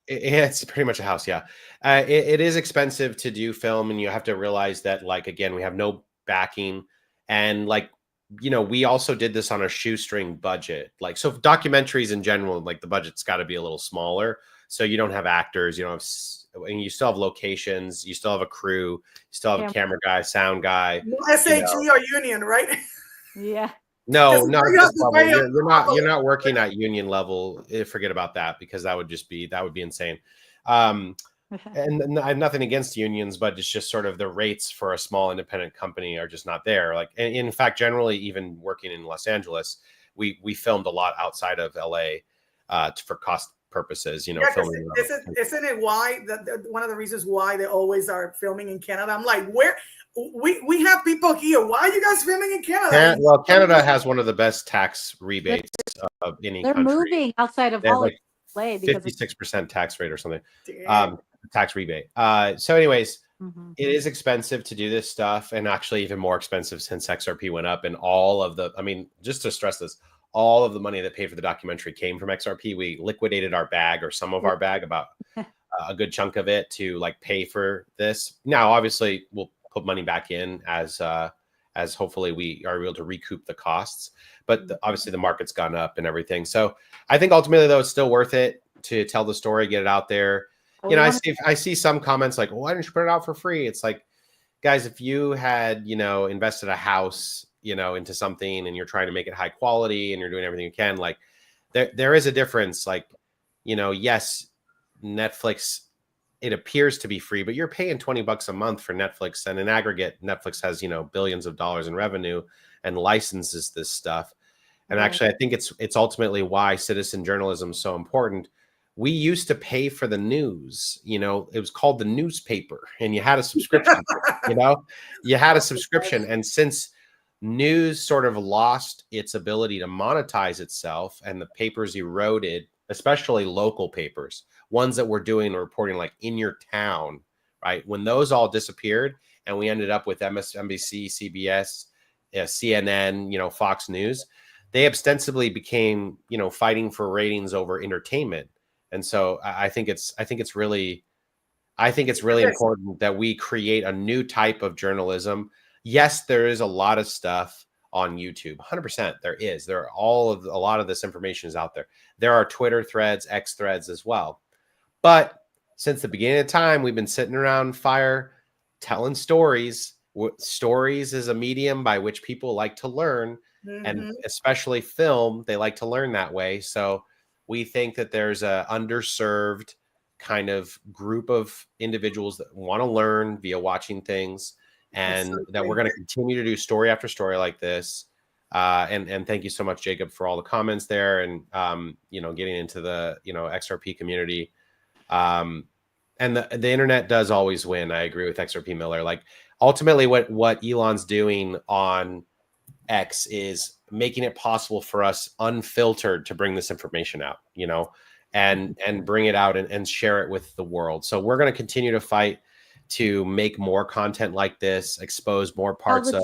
It's pretty much a house, yeah. It is expensive to do film, and you have to realize that, like, again, we have no backing, and like, we also did this on a shoestring budget. Like, so documentaries in general, like the budget's got to be a little smaller, so you don't have actors, and you still have locations, you still have a crew, you still have a camera guy, sound guy, SHE or union, right? Yeah. No, not at this level. You're not working at union level. Forget about that, because that would be insane. and I have nothing against unions, but it's just sort of the rates for a small independent company are just not there. Like, and in fact, generally, even working in Los Angeles, we filmed a lot outside of LA for cost purposes. You know, filming. Isn't it why one of the reasons why they always are filming in Canada? I'm like, where we have people here. Why are you guys filming in Canada? Well, Canada has one of the best tax rebates of any They're country. moving outside of They have Hollywood, like because 56% tax rate or something. Tax rebate. So anyways, it is expensive to do this stuff, and actually even more expensive since XRP went up, and all of the, I mean, just to stress this, all of the money that paid for the documentary came from XRP. We liquidated our bag, or some of our bag, about a good chunk of it, to like pay for this. Now, obviously, we'll put money back in as hopefully we are able to recoup the costs. But obviously the market's gone up and everything. So I think ultimately, though, it's still worth it to tell the story, get it out there. You know, I see some comments like, well, why didn't you put it out for free? It's like, guys, if you had, you know, invested a house, you know, into something, and you're trying to make it high quality, and you're doing everything you can, like there is a difference. Like, you know, yes, Netflix, it appears to be free, but you're paying $20 a month for Netflix, and in aggregate, Netflix has, you know, billions of dollars in revenue and licenses this stuff. And actually, I think it's ultimately why citizen journalism is so important. We used to pay for the news, you know, it was called the newspaper, and you had a subscription, you know, you had a subscription. And since news sort of lost its ability to monetize itself, and the papers eroded, especially local papers, ones that were doing reporting like in your town, right? When those all disappeared, and we ended up with MSNBC, CBS, CNN, you know, Fox News, they ostensibly became, you know, fighting for ratings over entertainment. And so I think it's really important that we create a new type of journalism. Yes, there is a lot of stuff on YouTube. 100% there is. There are a lot of this information is out there. There are Twitter threads, X threads as well. But since the beginning of time, we've been sitting around fire telling stories. Stories is a medium by which people like to learn, and especially film, they like to learn that way. So we think that there's a underserved kind of group of individuals that want to learn via watching things, and that we're going to continue to do story after story like this. And thank you so much, Jacob, for all the comments there, and you know, getting into the, you know, XRP community. And the internet does always win. I agree with XRP Miller. Like, ultimately, what Elon's doing on X is making it possible for us unfiltered to bring this information out, you know, and bring it out and share it with the world. So we're going to continue to fight to make more content like this, expose more parts of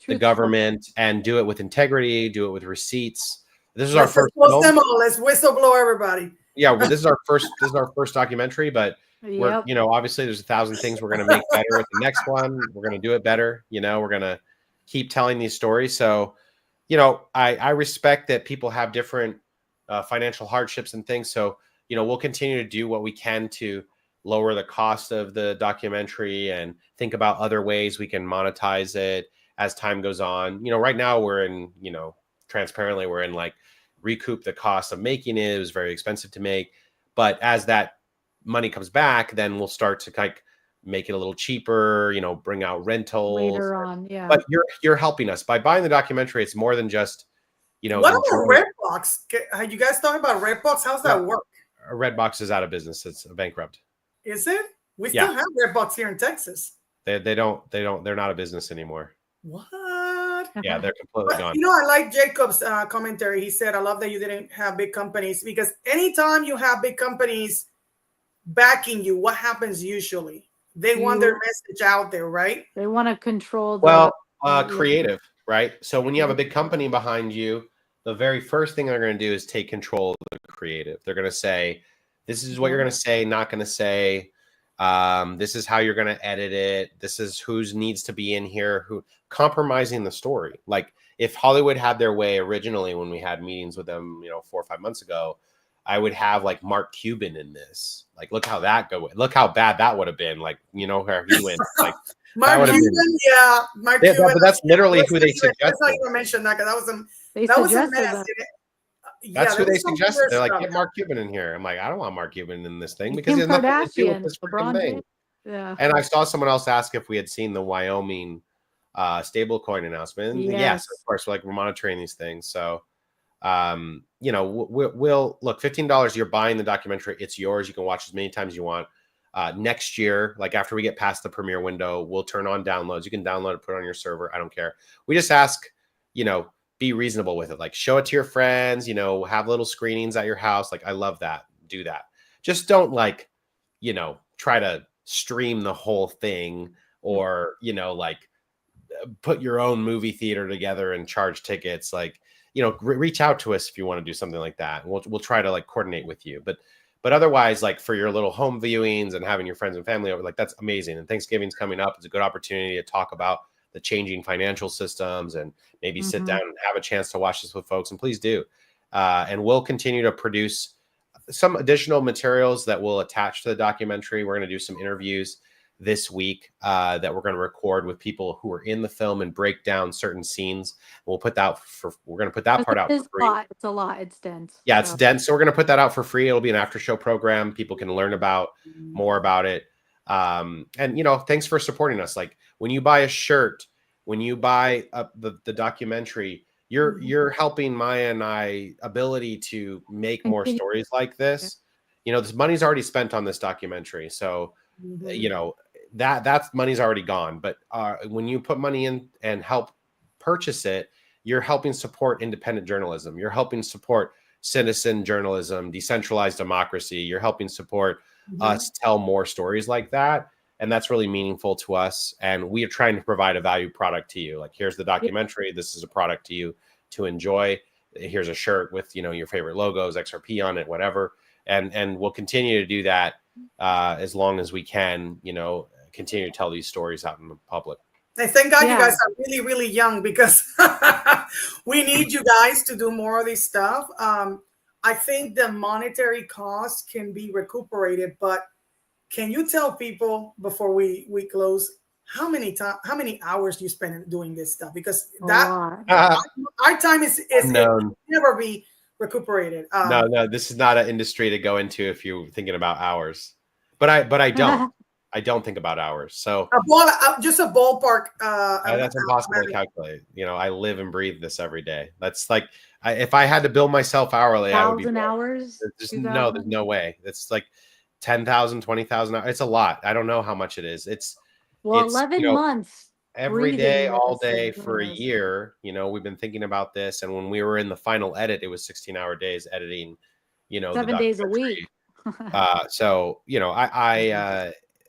the government, and do it with integrity, do it with receipts. This is our first film. Let's whistleblow everybody. Yeah, well, this is our first documentary, but we're, you know, obviously there's 1,000 things we're going to make better with the next one. We're going to do it better. You know, we're going to keep telling these stories. So, you know, I respect that people have different financial hardships and things. So, you know, we'll continue to do what we can to lower the cost of the documentary and think about other ways we can monetize it as time goes on. You know, right now we're in, you know, transparently, we're in like recoup the cost of making it. It was very expensive to make. But as that money comes back, then we'll start to like make it a little cheaper, you know, bring out rentals later on. Yeah. But you're helping us by buying the documentary. It's more than just, you know. What about Redbox? Are you guys talking about Redbox? How's that work? Redbox is out of business. It's bankrupt. Is it? We still have Redbox here in Texas. They're not a business anymore. What? Yeah, they're completely gone. You know, I like Jacob's commentary. He said, I love that you didn't have big companies, because anytime you have big companies backing you, what happens usually? They want their message out there, right? They want to control the creative, right? So when you have a big company behind you, the very first thing they're going to do is take control of the creative. They're going to say, this is what you're going to say, not going to say. This is how you're going to edit it. This is who needs to be in here, who compromising the story. Like, if Hollywood had their way originally, when we had meetings with them, you know, 4 or 5 months ago, I would have like Mark Cuban in this. Like, look how that go. Look how bad that would have been. Like, you know, where he went. Like, Mark Cuban, Mark Cuban. But that's literally who they suggested. That's not even mentioned that, because that was a mess. That's who there they was some suggested. weird They're like, stuff. get Mark Cuban in here. I'm like, I don't want Mark Cuban in this thing because he Kim has nothing to do with Kardashian, this freaking LeBron thing. James. Yeah. And I saw someone else ask if we had seen the Wyoming stablecoin announcement. Yes, Yes. of course. We're monitoring these things. So, we'll look, $15. You're buying the documentary. It's yours. You can watch as many times as you want. Next year, like after we get past the premiere window, we'll turn on downloads. You can download it, put it on your server. I don't care. We just ask, be reasonable with it. Like show it to your friends, have little screenings at your house. Like I love that. Do that. Just don't try to stream the whole thing or, put your own movie theater together and charge tickets. Like, reach out to us if you want to do something like that. We'll try to coordinate with you. But otherwise, for your little home viewings and having your friends and family over, that's amazing. And Thanksgiving's coming up. It's a good opportunity to talk about the changing financial systems and maybe sit down and have a chance to watch this with folks. And please do. And we'll continue to produce some additional materials that we'll attach to the documentary. We're going to do some interviews this week that we're going to record with people who are in the film and break down certain scenes. We're going to put that part out for free. It's a lot. It's dense. Yeah, it's dense. So we're going to put that out for free. It'll be an after show program. People can learn more about it. And thanks for supporting us. Like when you buy a shirt, when you buy the documentary, you're helping Maya and I ability to make more stories like this. This money's already spent on this documentary. So, that money's already gone. But when you put money in and help purchase it, you're helping support independent journalism. You're helping support citizen journalism, decentralized democracy. You're helping support us tell more stories like that. And that's really meaningful to us. And we are trying to provide a value product to you. Like, here's the documentary. This is a product to you to enjoy. Here's a shirt with, your favorite logos, XRP on it, whatever. And we'll continue to do that as long as we can, continue to tell these stories out in the public. I thank God you guys are really, really young because we need you guys to do more of this stuff. I think the monetary cost can be recuperated, but can you tell people before we close how many hours you spend doing this stuff? Because our time is never be recuperated. No, this is not an industry to go into if you're thinking about hours. But I don't. I don't think about hours. So just a ballpark. That's impossible to calculate. I live and breathe this every day. That's like if I had to bill myself hourly, I would be 1,000 hours. There's no way. It's like 10,000, 20,000 hours. It's a lot. I don't know how much it is. It's 11 months. Every day, all day for a year. We've been thinking about this, and when we were in the final edit, it was 16-hour days editing. 7 days a week. So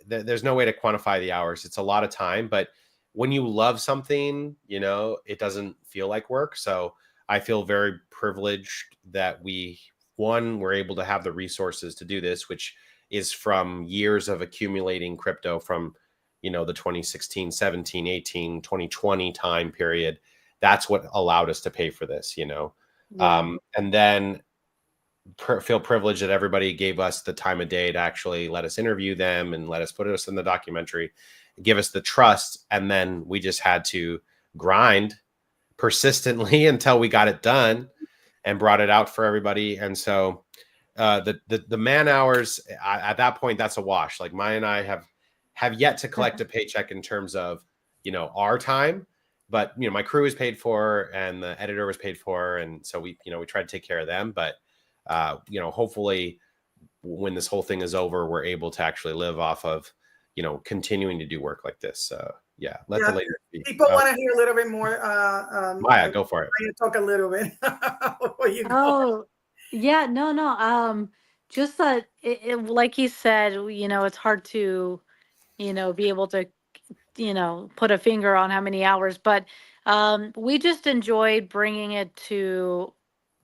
there's no way to quantify the hours. It's a lot of time, but when you love something, it doesn't feel like work. So I feel very privileged that we're able to have the resources to do this, which is from years of accumulating crypto from, the 2016, 17, 18, 2020 time period. That's what allowed us to pay for this, and then feel privileged that everybody gave us the time of day to actually let us interview them and let us put us in the documentary, give us the trust. And then we just had to grind persistently until we got it done and brought it out for everybody. And so the man hours at that point, that's a wash. Like Maya and I have yet to collect a paycheck in terms of, our time, but my crew is paid for and the editor was paid for. And so we try to take care of them, but hopefully when this whole thing is over, we're able to actually live off of, continuing to do work like this. The lady speak. People want to hear a little bit more. Maya, go for it. Talk a little bit. No. Just that, like you said, it's hard to, be able to, put a finger on how many hours, but we just enjoyed bringing it to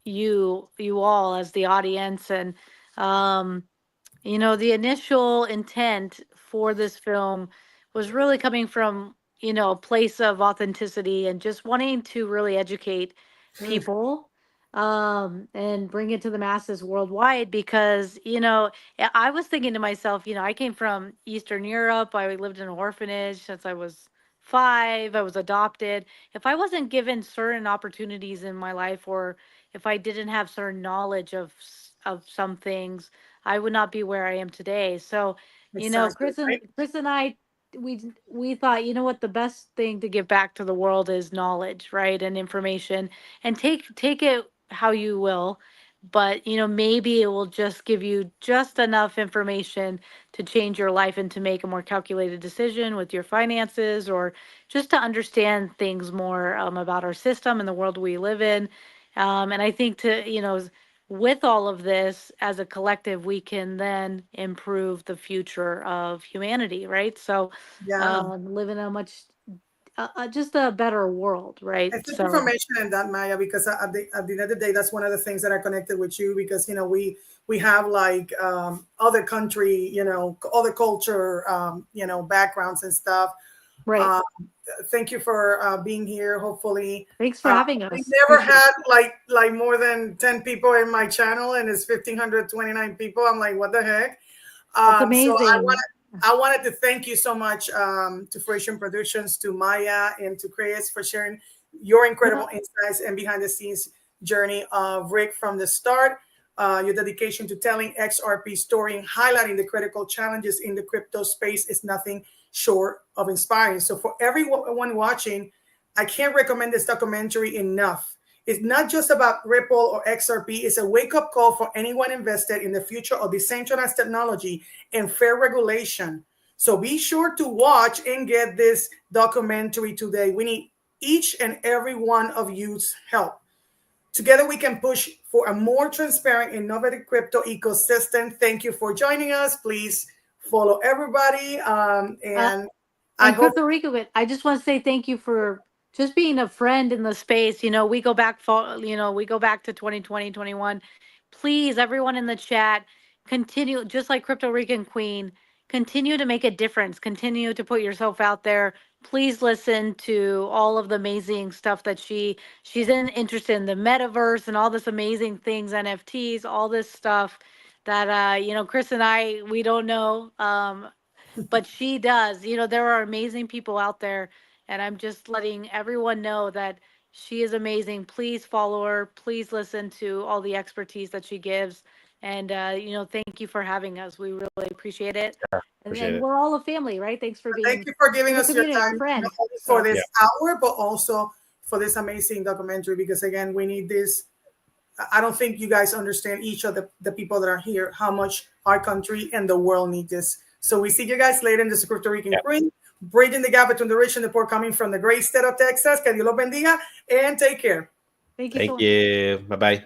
you all as the audience. And the initial intent for this film was really coming from a place of authenticity and just wanting to really educate people and bring it to the masses worldwide, because I was thinking to myself, I came from Eastern Europe. I lived in an orphanage since I was 5, I was adopted. If I wasn't given certain opportunities in my life, or if I didn't have certain knowledge of some things, I would not be where I am today. So, Exactly. Chris and I, we thought, you know what, the best thing to give back to the world is knowledge, right, and information, and take it how you will, but maybe it will just give you just enough information to change your life and to make a more calculated decision with your finances, or just to understand things more about our system and the world we live in. And I think with all of this as a collective, we can then improve the future of humanity, right? So Yeah. live in a much, just a better world, right? It's So information in that, Maya, because at the end of the day, that's one of the things that I connected with you, because we have like other country, other culture, backgrounds and stuff. right. Thank you for being here. Hopefully, Thanks for having we us. never Appreciate it. had like more than 10 people in my channel, and it's 1,529 people. I'm like, what the heck? That's So amazing. I wanted to thank you so much to Fruition Productions, to Maya, and to Chris for sharing your incredible insights and behind the scenes journey of Rick from the start. Your dedication to telling XRP story and highlighting the critical challenges in the crypto space is nothing short of inspiring. So for everyone watching, I can't recommend this documentary enough. It's not just about Ripple or XRP. It's a wake-up call for anyone invested in the future of decentralized technology and fair regulation. So be sure to watch and get this documentary today. We need each and every one of you's help. Together we can push for a more transparent, innovative crypto ecosystem. Thank you for joining us. Please follow everybody. And I And hope Puerto Rico, I just want to say thank you for just being a friend in the space. We go back to 2020, 21. Please, everyone in the chat, continue, just like Crypto Rican Queen, continue to make a difference. Continue to put yourself out there. Please listen to all of the amazing stuff that she's interested in the metaverse and all this amazing things, NFTs, all this stuff that Chris and I, we don't know. But she does. There are amazing people out there, and I'm just letting everyone know that she is amazing. Please follow her. Please listen to all the expertise that she gives. And thank you for having us. We really appreciate it. Appreciate it. We're all a family, right? Thanks for being. thank you for giving we're a us your community, time, friend. not only for this hour, but also for this amazing documentary, because again, we need this. I don't think you guys understand, each of the people that are here, how much our country and the world need this. So we see you guys later in the Crypto Rican Queen, bridging the gap between the rich and the poor, coming from the great state of Texas. Que Dios los bendiga, and take care. Thank you so much. Thank you. Bye-bye.